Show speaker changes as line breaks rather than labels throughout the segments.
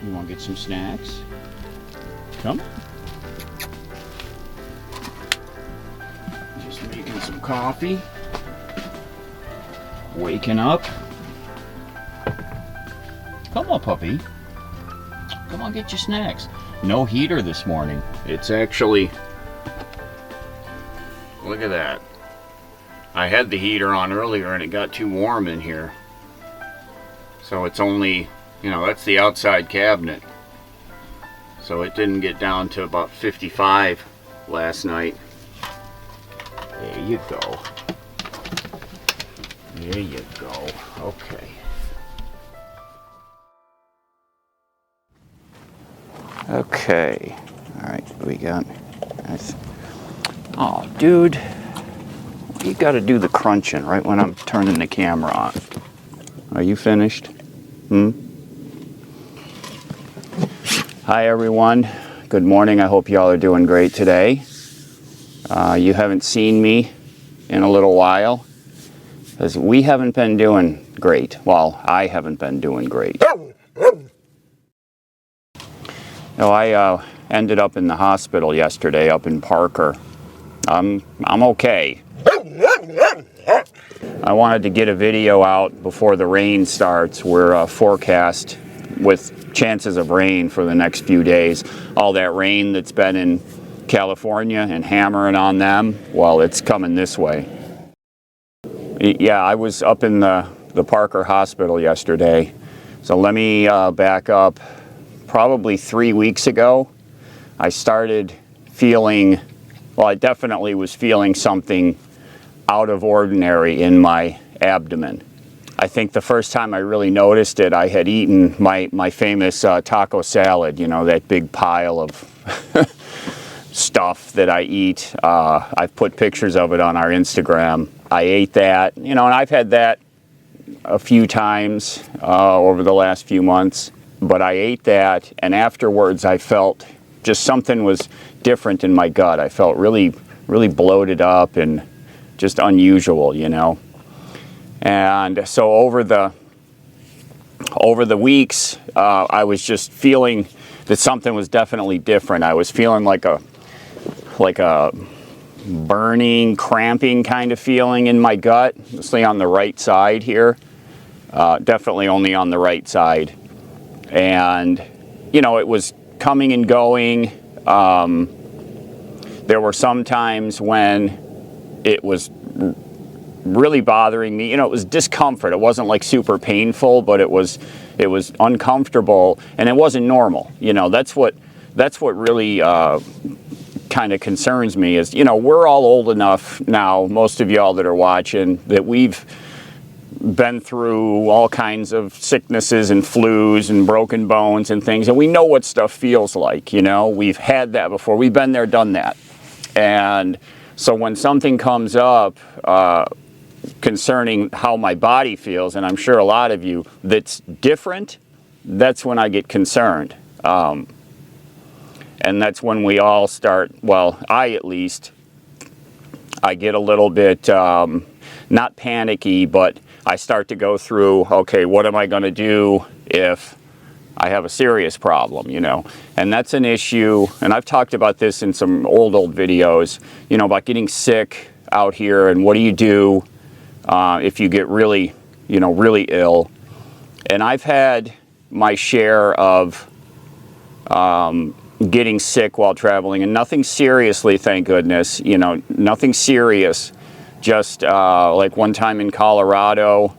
You want to get some snacks? Come. Just making some coffee. Waking up. Come on, puppy. Come on, get your snacks. No heater this morning. It's actually... Look at that. I had the heater on earlier and it got too warm in here. So it's only, you know, that's the outside cabinet. So it didn't get down to about 55 last night. There you go. There you go. Okay. Okay. All right, we got... Oh, dude. You got to do the crunching right when I'm turning the camera on. Are you finished? Hi, everyone. Good morning. I hope y'all are doing great today. You haven't seen me in a little while because we haven't been doing great. Well, I haven't been doing great. No, I ended up in the hospital yesterday up in Parker. I'm okay. I wanted to get a video out before the rain starts. We're forecast with chances of rain for the next few days. All that rain that's been in California and hammering on them, well, it's coming this way. Yeah, I was up in the Parker Hospital yesterday. So let me back up. Probably 3 weeks ago, I started feeling, well, I definitely was feeling something out of ordinary in my abdomen. I think the first time I really noticed it, I had eaten my famous taco salad, you know, that big pile of stuff that I eat. I've put pictures of it on our Instagram. I ate that, you know, and I've had that a few times over the last few months. But I ate that, and afterwards I felt just something was different in my gut. I felt really, really bloated up and just unusual, you know. And so over the weeks, I was just feeling that something was definitely different. I was feeling like a burning, cramping kind of feeling in my gut, mostly on the right side here. Definitely only on the right side. And, you know, it was coming and going. There were some times when it was really bothering me. You know, it was discomfort. It wasn't like super painful, but it was uncomfortable, and it wasn't normal. You know, that's what really kind of concerns me is, you know, we're all old enough now, most of y'all that are watching, that we've been through all kinds of sicknesses and flus and broken bones and things, and we know what stuff feels like, you know. We've had that before. We've been there, done that. And so when something comes up concerning how my body feels, and I'm sure a lot of you, that's different, that's when I get concerned. And that's when we all start, well, I at least, I get a little bit, not panicky, but I start to go through, okay, what am I going to do if I have a serious problem, you know? And that's an issue, and I've talked about this in some old videos, you know, about getting sick out here and what do you do if you get really, you know, really ill. And I've had my share of getting sick while traveling, and nothing seriously, thank goodness, you know, nothing serious. Just like one time in Colorado,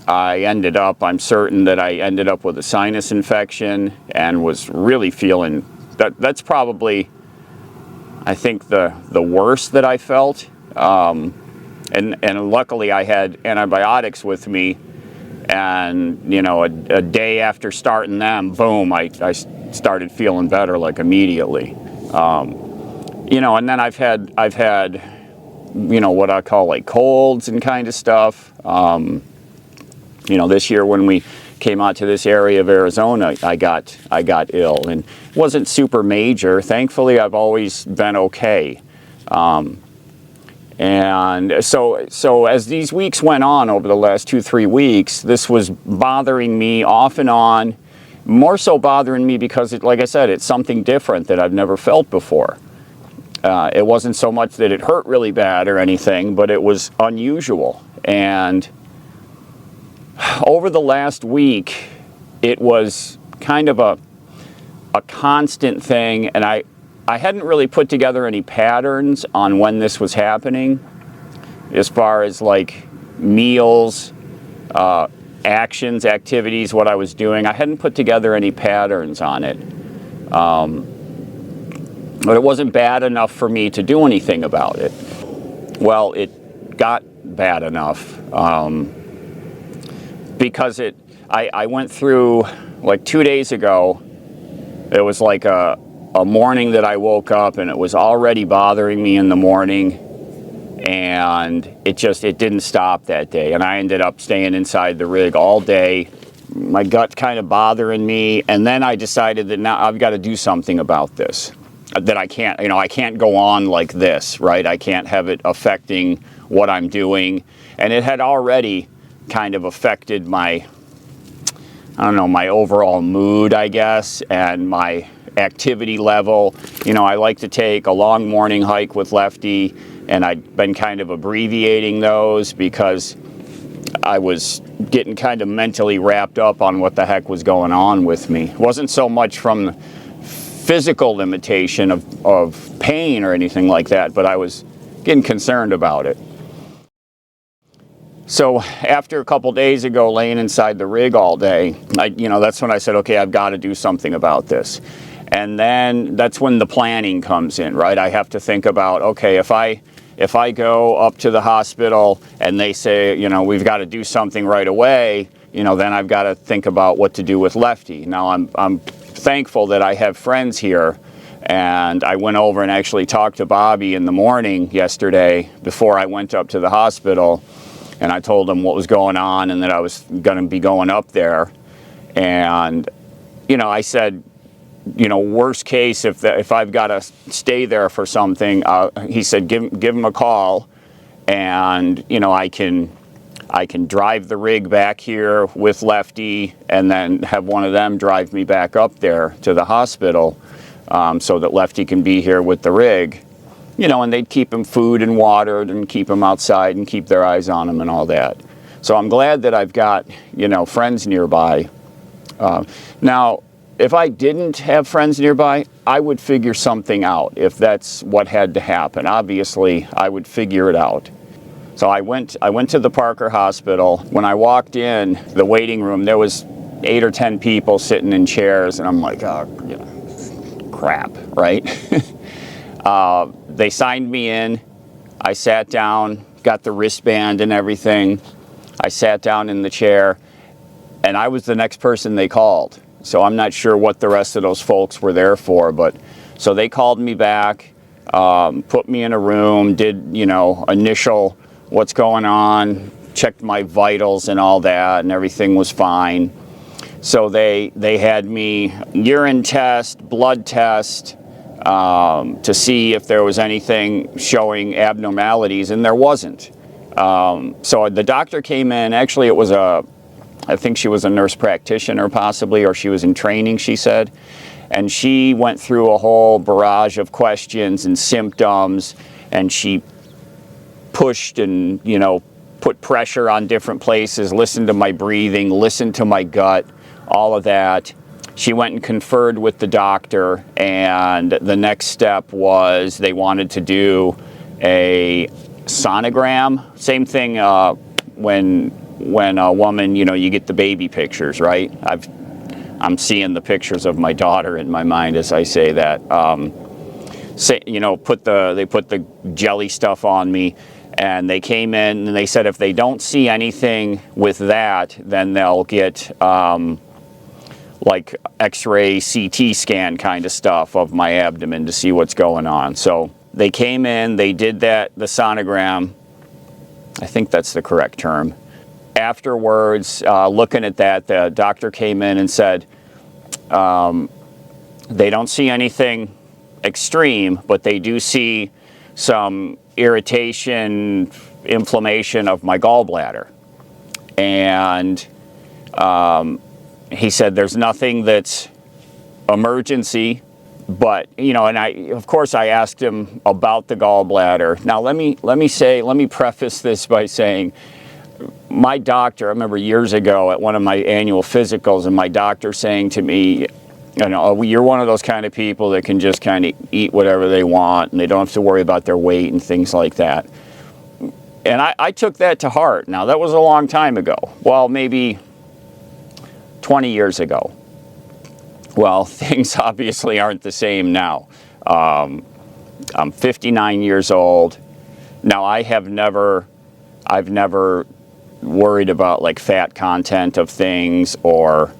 I'm certain that I ended up with a sinus infection and was really feeling, that's probably, I think, the worst that I felt. And luckily I had antibiotics with me, and, you know, a day after starting them, boom, I started feeling better, like, immediately. You know, and then I've had, you know, what I call like colds and kind of stuff. You know, this year when we came out to this area of Arizona, I got ill, and it wasn't super major. Thankfully, I've always been okay. And so as these weeks went on over the last 2-3 weeks, this was bothering me off and on, more so bothering me because, like I said, it's something different that I've never felt before. It wasn't so much that it hurt really bad or anything, but it was unusual. And over the last week, it was kind of a constant thing, and I hadn't really put together any patterns on when this was happening, as far as like meals, actions, activities, what I was doing. I hadn't put together any patterns on it. But it wasn't bad enough for me to do anything about it. Well, it got bad enough because I went through, like 2 days ago, it was like a morning that I woke up and it was already bothering me in the morning, and it didn't stop that day, and I ended up staying inside the rig all day. My gut kind of bothering me, and then I decided that now I've got to do something about this. That I can't, I can't go on like this, right? I can't have it affecting what I'm doing. And it had already kind of affected my, my overall mood, I guess, and my activity level. I like to take a long morning hike with Lefty, and I'd been kind of abbreviating those because I was getting kind of mentally wrapped up on what the heck was going on with me. It wasn't so much from physical limitation of pain or anything like that, but I was getting concerned about it. So after a couple days ago laying inside the rig all day, that's when I said, okay, I've got to do something about this. And then that's when the planning comes in, right? I have to think about, okay, if I go up to the hospital and they say, we've got to do something right away, then I've got to think about what to do with Lefty. Now I'm thankful that I have friends here, and I went over and actually talked to Bobby in the morning yesterday before I went up to the hospital, and I told him what was going on and that I was going to be going up there. And I said, worst case, if I've got to stay there for something, he said give him a call, and I can drive the rig back here with Lefty and then have one of them drive me back up there to the hospital, so that Lefty can be here with the rig, and they'd keep him food and watered and keep him outside and keep their eyes on him and all that. So I'm glad that I've got, friends nearby. Now, if I didn't have friends nearby, I would figure something out if that's what had to happen. Obviously, I would figure it out. So I went to the Parker Hospital. When I walked in the waiting room, there was 8 or 10 people sitting in chairs, and I'm like, oh, crap, right? They signed me in. I sat down, got the wristband and everything. I sat down in the chair, and I was the next person they called. So I'm not sure what the rest of those folks were there for, but so they called me back, put me in a room, did, initial what's going on, checked my vitals and all that, and everything was fine. So they had me urine test, blood test, to see if there was anything showing abnormalities, and there wasn't. So the doctor came in. Actually, it was I think she was a nurse practitioner possibly, or she was in training, she said. And she went through a whole barrage of questions and symptoms, and she pushed and, put pressure on different places, listened to my breathing, listened to my gut, all of that. She went and conferred with the doctor, and the next step was they wanted to do a sonogram. Same thing when a woman, you get the baby pictures, right? I'm seeing the pictures of my daughter in my mind as I say that. They put the jelly stuff on me, and they came in and they said if they don't see anything with that, then they'll get like X-ray, CT scan kind of stuff of my abdomen to see what's going on. So they came in, they did the sonogram. I think that's the correct term. Afterwards, looking at that, the doctor came in and said they don't see anything extreme, but they do see some irritation, inflammation of my gallbladder. And he said there's nothing that's emergency, but, you know, and of course I asked him about the gallbladder. Now let me preface this by saying, my doctor, I remember years ago at one of my annual physicals, and my doctor saying to me, you know, you're one of those kind of people that can just kind of eat whatever they want and they don't have to worry about their weight and things like that. And I took that to heart. Now, that was a long time ago. Well, maybe 20 years ago. Well, things obviously aren't the same now. I'm 59 years old. Now, I've never worried about like fat content of things or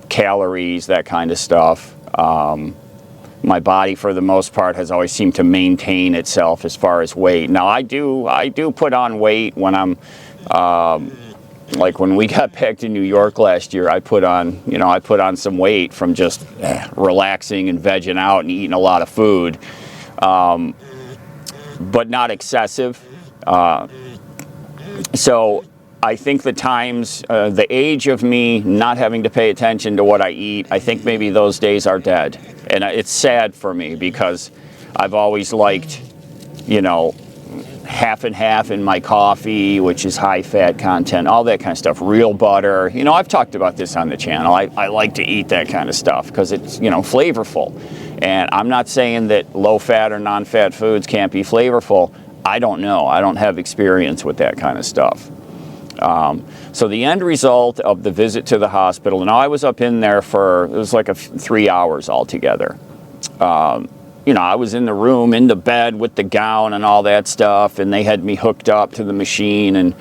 calories, that kind of stuff. My body, for the most part, has always seemed to maintain itself as far as weight. Now, I do put on weight when I'm, like when we got back to New York last year, I put on some weight from just relaxing and vegging out and eating a lot of food, but not excessive. So I think the age of me not having to pay attention to what I eat, I think maybe those days are dead. And it's sad for me because I've always liked, you know, half and half in my coffee, which is high fat content, all that kind of stuff, real butter. You know, I've talked about this on the channel. I like to eat that kind of stuff because it's, you know, flavorful. And I'm not saying that low fat or non-fat foods can't be flavorful. I don't know. I don't have experience with that kind of stuff. So the end result of the visit to the hospital, and I was up in there it was like 3 hours altogether. You know, I was in the room, in the bed with the gown and all that stuff, and they had me hooked up to the machine, and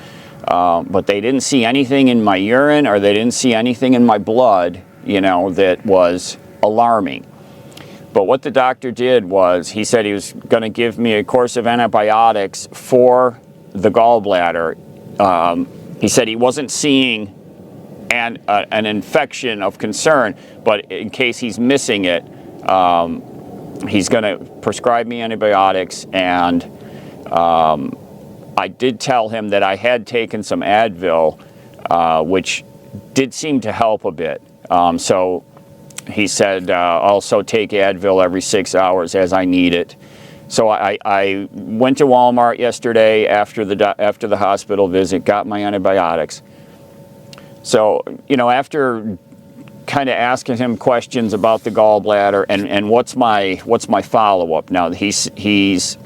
but they didn't see anything in my urine or they didn't see anything in my blood, you know, that was alarming. But what the doctor did was, he said he was going to give me a course of antibiotics for the gallbladder. He said he wasn't seeing an infection of concern, but in case he's missing it, he's going to prescribe me antibiotics. And I did tell him that I had taken some Advil, which did seem to help a bit. So he said also take Advil every 6 hours as I need it. So I went to Walmart yesterday after the hospital visit, got my antibiotics. So, you know, after kind of asking him questions about the gallbladder and what's my follow-up now, he's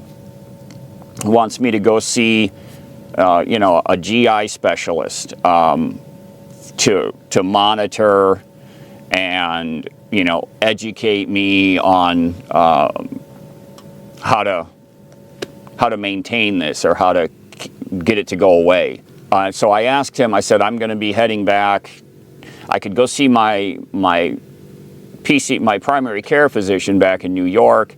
wants me to go see you know, a GI specialist to monitor and, you know, educate me on how to maintain this or how to get it to go away. So I asked him, I said, I'm going to be heading back. I could go see my primary care physician back in New York,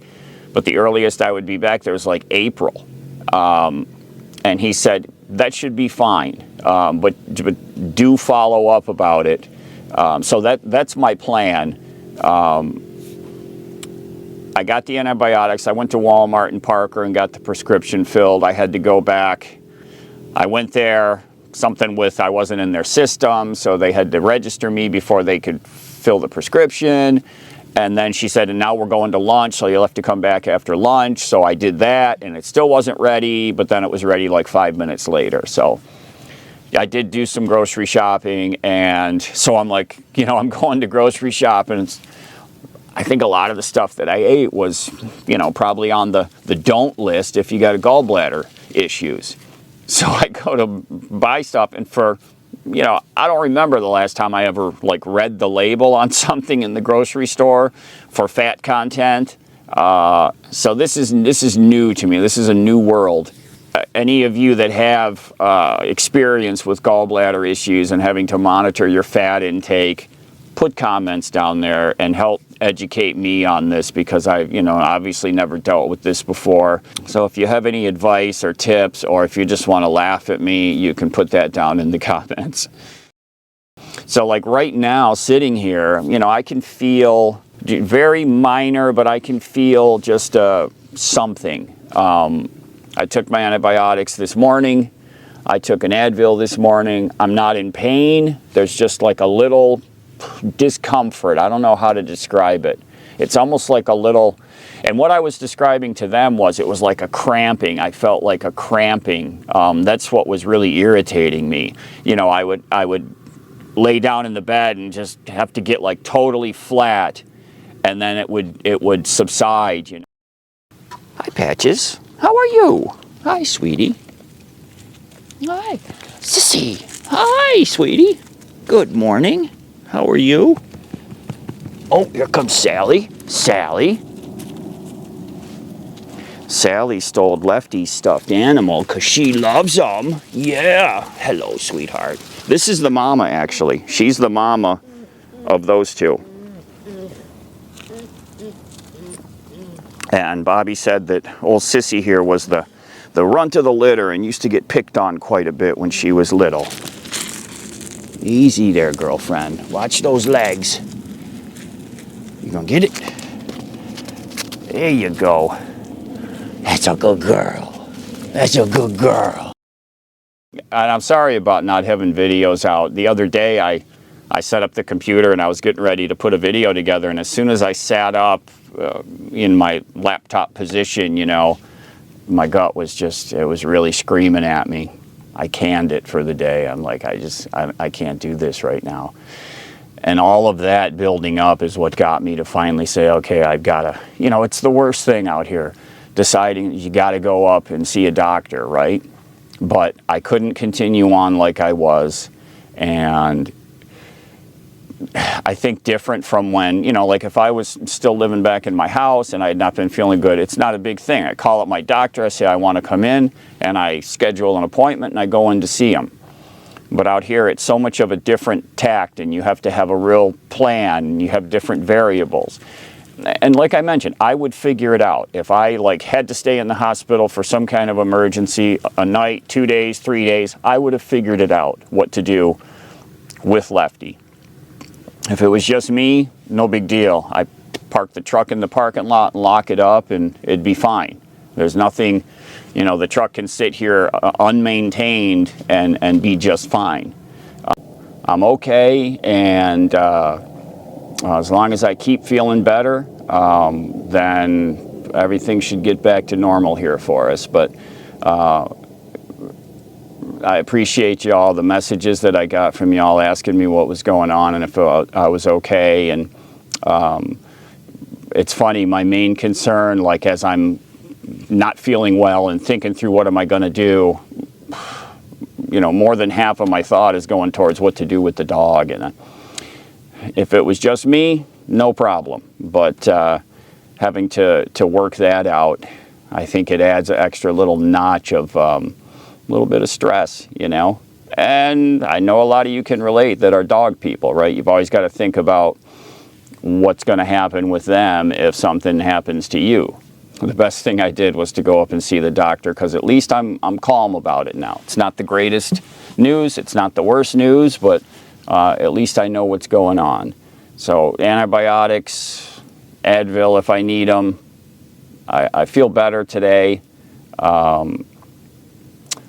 but the earliest I would be back there was like April. And he said, that should be fine, but do follow up about it. So that's my plan. I got the antibiotics. I went to Walmart in Parker and got the prescription filled. I had to go back. I went there, I wasn't in their system, so they had to register me before they could fill the prescription. And then she said, and now we're going to lunch, so you'll have to come back after lunch. So I did that, and it still wasn't ready, but then it was ready like 5 minutes later. So I did do some grocery shopping, and so I'm like, you know, I'm going to grocery shopping. I think a lot of the stuff that I ate was, you know, probably on the don't list if you got a gallbladder issues. So I go to buy stuff, and you know, I don't remember the last time I ever like read the label on something in the grocery store for fat content. So this is new to me. This is a new world. Any of you that have experience with gallbladder issues and having to monitor your fat intake, put comments down there and help educate me on this, because I've, you know, obviously never dealt with this before. So if you have any advice or tips, or if you just want to laugh at me, you can put that down in the comments. So like right now, sitting here, you know, I can feel very minor, but I can feel just something. I took my antibiotics this morning. I took an Advil this morning. I'm not in pain. There's just like a little discomfort. I don't know how to describe it. It's almost like a little, and what I was describing to them was it was like a cramping. I felt like a cramping. That's what was really irritating me. You know, I would lay down in the bed and just have to get like totally flat, and then it would subside, you know. Hi, Patches. How are you? Hi, sweetie. Hi. Sissy. Hi, sweetie. Good morning. How are you? Oh, here comes Sally. Sally. Sally stole Lefty's stuffed animal because she loves them. Yeah. Hello, sweetheart. This is the mama, actually. She's the mama of those two. And Bobby said that old Sissy here was the runt of the litter and used to get picked on quite a bit when she was little. Easy there, girlfriend. Watch those legs. You gonna get it? There you go. That's a good girl. That's a good girl. And I'm sorry about not having videos out. The other day I set up the computer and I was getting ready to put a video together, and as soon as I sat up in my laptop position, you know, my gut was just, it was really screaming at me. I canned it for the day. I'm like, I can't do this right now. And all of that building up is what got me to finally say, okay, I've got to, you know, it's the worst thing out here, deciding you got to go up and see a doctor, right? But I couldn't continue on like I was, and I think different from when, you know, like if I was still living back in my house and I had not been feeling good, it's not a big thing. I call up my doctor, I say I want to come in, and I schedule an appointment and I go in to see him. But out here it's so much of a different tact, and you have to have a real plan, and you have different variables. And like I mentioned, I would figure it out. If I like had to stay in the hospital for some kind of emergency, a night, 2 days, 3 days, I would have figured it out what to do with Lefty. If it was just me, no big deal. I park the truck in the parking lot and lock it up, and it'd be fine. There's nothing, you know, the truck can sit here unmaintained and be just fine. I'm okay, and as long as I keep feeling better, then everything should get back to normal here for us. But I appreciate y'all, the messages that I got from y'all asking me what was going on and if I was okay. And it's funny, my main concern, like as I'm not feeling well and thinking through what am I going to do, you know, more than half of my thought is going towards what to do with the dog. And if it was just me, no problem. But having to work that out, I think it adds an extra little notch of little bit of stress, you know. And I know a lot of you can relate that are dog people, right? You've always got to think about what's going to happen with them if something happens to you. The best thing I did was to go up and see the doctor, because at least I'm calm about it now. It's not the greatest news, it's not the worst news, but at least I know what's going on. So antibiotics, Advil if I need them. I feel better today.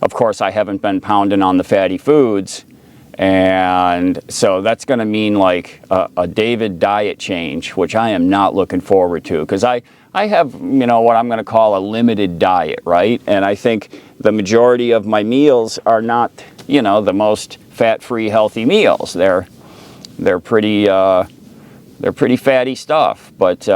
Of course, I haven't been pounding on the fatty foods, and so that's going to mean like a David diet change, which I am not looking forward to, because I have, you know, what I'm going to call a limited diet, right? And I think the majority of my meals are not, you know, the most fat-free, healthy meals. They're pretty fatty stuff, but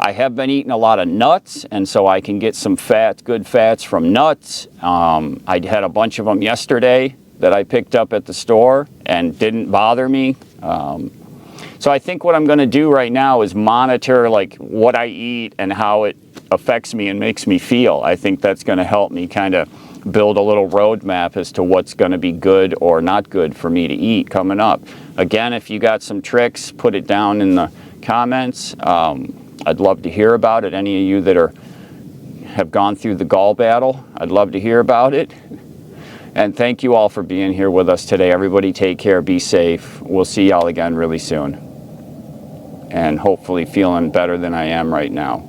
I have been eating a lot of nuts, and so I can get some good fats from nuts. I had a bunch of them yesterday that I picked up at the store and didn't bother me. So I think what I'm going to do right now is monitor like what I eat and how it affects me and makes me feel. I think that's going to help me kind of build a little roadmap as to what's going to be good or not good for me to eat coming up. Again, if you got some tricks, put it down in the comments. I'd love to hear about it. Any of you that have gone through the gall battle, I'd love to hear about it. And thank you all for being here with us today. Everybody take care, be safe. We'll see y'all again really soon. And hopefully feeling better than I am right now.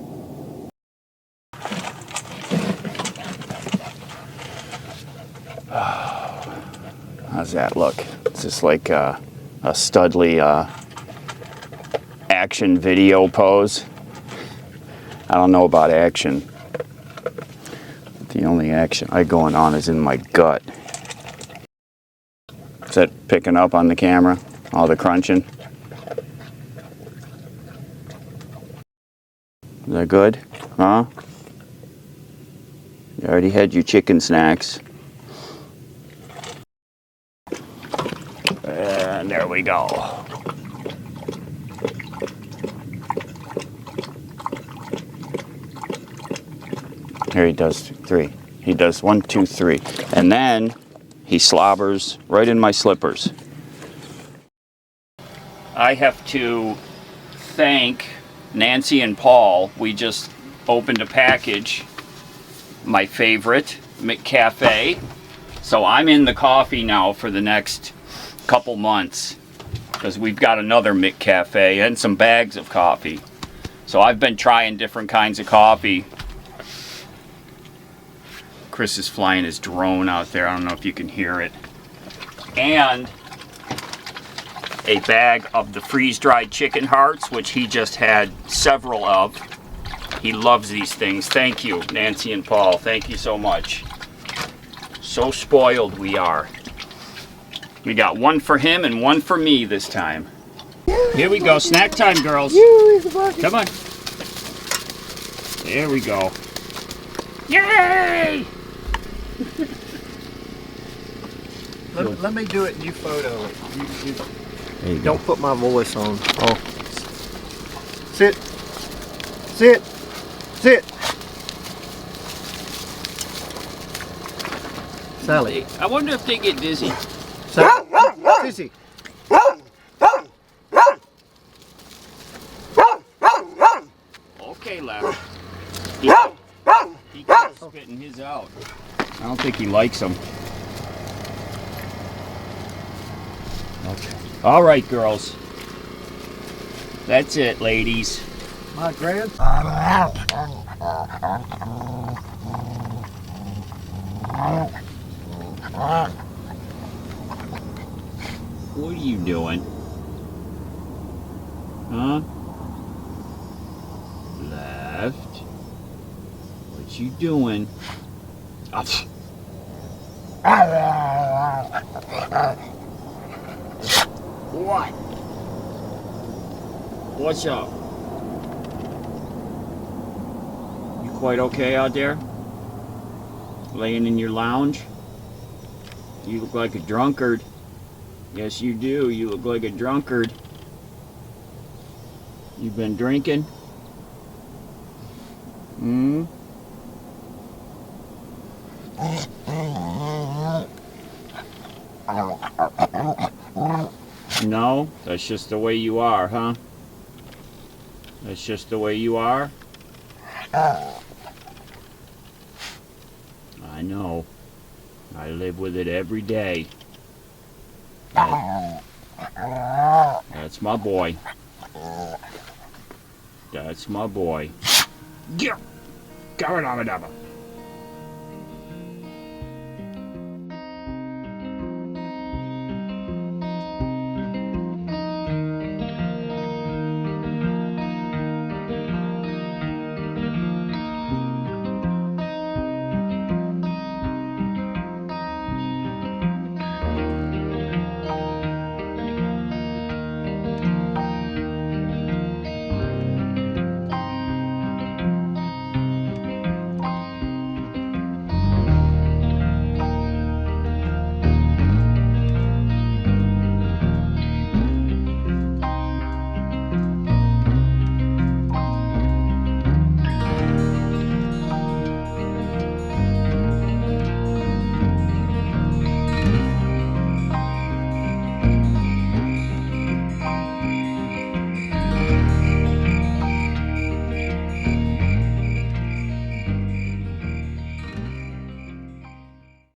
How's that look? It's just like a Studley action video pose. I don't know about action. The only action I going on is in my gut. Is that picking up on the camera? All the crunching? Is that good? Huh? You already had your chicken snacks. And there we go. Here he does 3. He does 1, 2, 3. And then he slobbers right in my slippers. I have to thank Nancy and Paul. We just opened a package, my favorite, McCafe. So I'm in the coffee now for the next couple months because we've got another McCafe and some bags of coffee. So I've been trying different kinds of coffee. Chris is flying his drone out there. I don't know if you can hear it. And a bag of the freeze-dried chicken hearts, which he just had several of. He loves these things. Thank you, Nancy and Paul. Thank you so much. So spoiled we are. We got one for him and one for me this time. Here we go. Snack time, girls. Come on. There we go. Yay!
Let me do it and you photo it.
You
don't put my voice on. Oh. Sit. Sit. Sit. Sally.
I wonder if they get dizzy.
Sally. Sissy.
Okay, Lefty. He keeps spitting his out. I don't think he likes them. Okay. All right, girls. That's it, ladies.
My grand.
What are you doing? Huh? Left. What you doing? What? What's up? You quite okay out there? Laying in your lounge? You look like a drunkard. Yes, you do. You look like a drunkard. You've been drinking? Hmm? No? That's just the way you are, huh? That's just the way you are? I know. I live with it every day. That's my boy. That's my boy. Yeah.